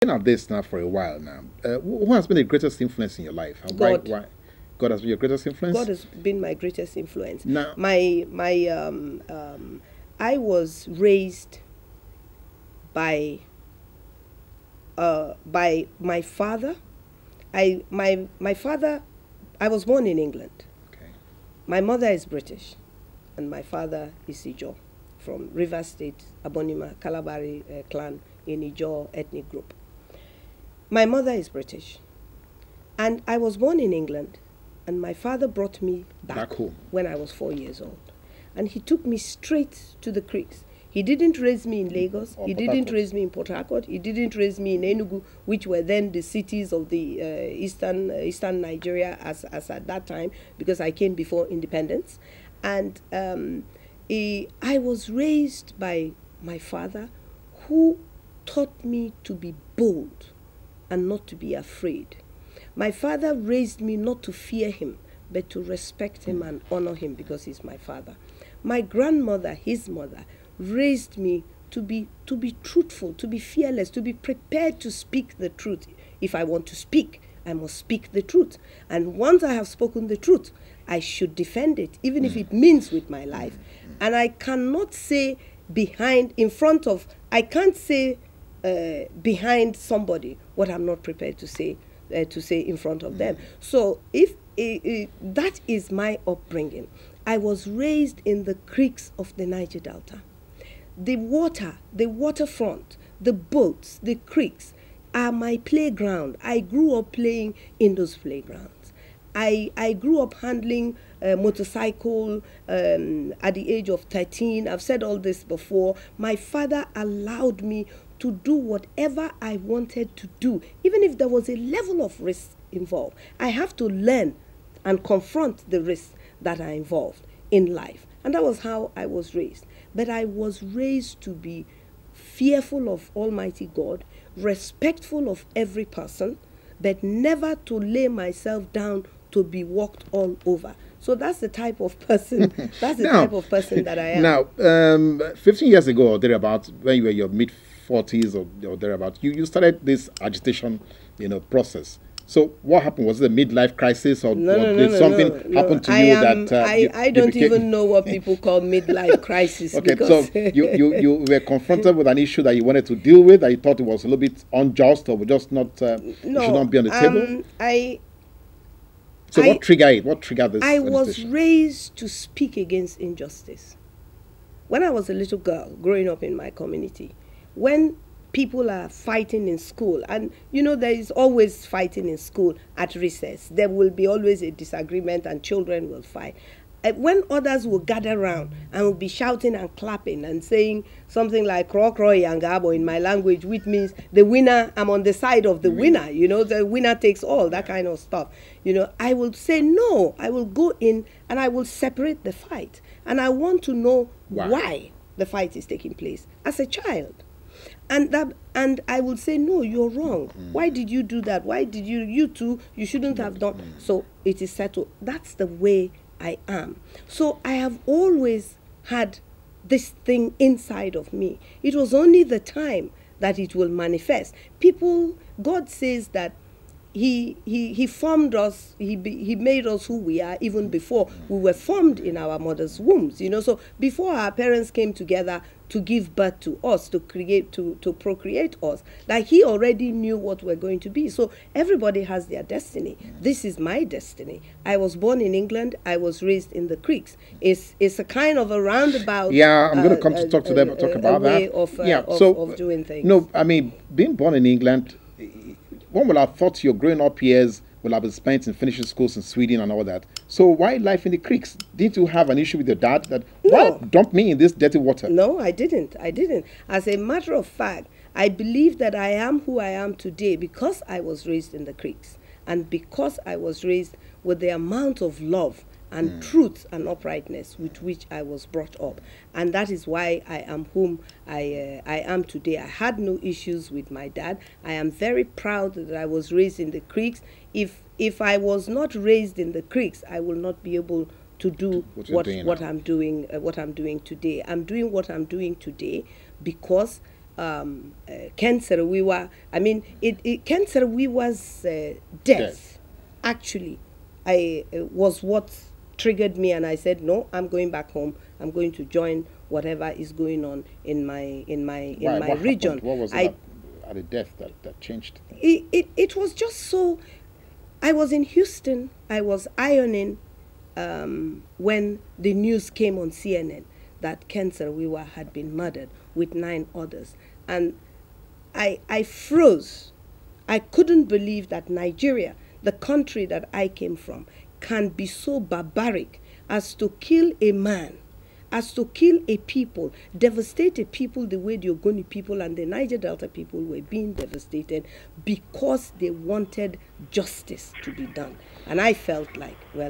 Been at this now for a while now. Who has been the greatest influence in your life? God. Why? God has been your greatest influence? God has been my greatest influence. Now, I was raised by my father. My father, I was born in England. okay. My mother is British, and my father is Ijo, from Rivers State, Abonima, Kalabari clan in Ijo ethnic group. My mother is British, and I was born in England, and my father brought me back home when I was 4 years old. And he took me straight to the creeks. He didn't raise me in Lagos. He didn't raise me in Port Harcourt. He didn't raise me in Enugu, which were then the cities of the eastern Nigeria as at that time, because I came before independence. And I was raised by my father, who taught me to be bold and not to be afraid. My father raised me not to fear him, but to respect him and honor him, because he's my father. My grandmother, his mother, raised me to be truthful, to be fearless, to be prepared to speak the truth. If I want to speak, I must speak the truth. And once I have spoken the truth, I should defend it, even if it means with my life. And I cannot say I can't say behind somebody what I'm not prepared to say in front of them. So if that is my upbringing. I was raised in the creeks of the Niger Delta. The waterfront, the boats, the creeks are my playground. I grew up playing in those playgrounds. I grew up handling a motorcycle at the age of 13. I've said all this before. My father allowed me to do whatever I wanted to do, even if there was a level of risk involved. I have to learn and confront the risks that are involved in life. And that was how I was raised. But I was raised to be fearful of Almighty God, respectful of every person, but never to lay myself down to be walked all over. So that's the type of person, type of person that I am. Now, 15 years ago or thereabouts, when you were in your mid-40s or thereabouts, you started this agitation, process. So what happened? Was it a midlife crisis, or did something happen to you that I don't even know what people call midlife crisis. Okay, so you were confronted with an issue that you wanted to deal with, that you thought it was a little bit unjust, or just not should not be on the table. So what triggered it? What triggered this? I was raised to speak against injustice. When I was a little girl growing up in my community, when people are fighting in school, and there is always fighting in school at recess. There will be always a disagreement and children will fight. When others will gather around and will be shouting and clapping and saying something like "Krok Roy Yangabo" in my language, which means the winner, I'm on the side of the winner, the winner takes all, that kind of stuff. I will say no, I will go in and I will separate the fight. And I want to know why the fight is taking place as a child. And I will say, no, you're wrong. Why did you do that? Why did you shouldn't have done. So it is settled. That's the way I am. So I have always had this thing inside of me. It was only the that it will manifest. God says that He formed us, he made us who we are even before we were formed in our mother's wombs, So before our parents came together to give birth to us, to procreate us, like He already knew what we're going to be. So everybody has their destiny. This is my destiny. I was born in England. I was raised in the creeks. It's a kind of a roundabout. Yeah, I'm going to come to talk about way that. Of doing things. No, I mean, being born in England, one would have thought your growing up years will have been spent in finishing schools in Sweden and all that. So why life in the creeks? Didn't you have an issue with your dad that, why dump me in this dirty water? No, I didn't. As a matter of fact, I believe that I am who I am today because I was raised in the creeks, and because I was raised with the amount of love and truth and uprightness with which I was brought up. And that is why I am whom I am today. I had no issues with my dad. I am very proud that I was raised in the creeks. If I was not raised in the creeks, I will not be able to do what I'm doing today. I'm doing what I'm doing today because Ken Saro Wiwa, I mean, Ken Saro Wiwa's death actually was what triggered me, and I said, no, I'm going back home. I'm going to join whatever is going on in my region. Happened? What was it at the death that changed things? It was just so. I was in Houston. I was ironing when the news came on CNN that Ken Saro Wiwa had been murdered with 9 others. And I froze. I couldn't believe that Nigeria, the country that I came from, can be so barbaric as to kill a man, as to kill a people, devastate a people the way the Ogoni people and the Niger Delta people were being devastated because they wanted justice to be done. And I felt like, well,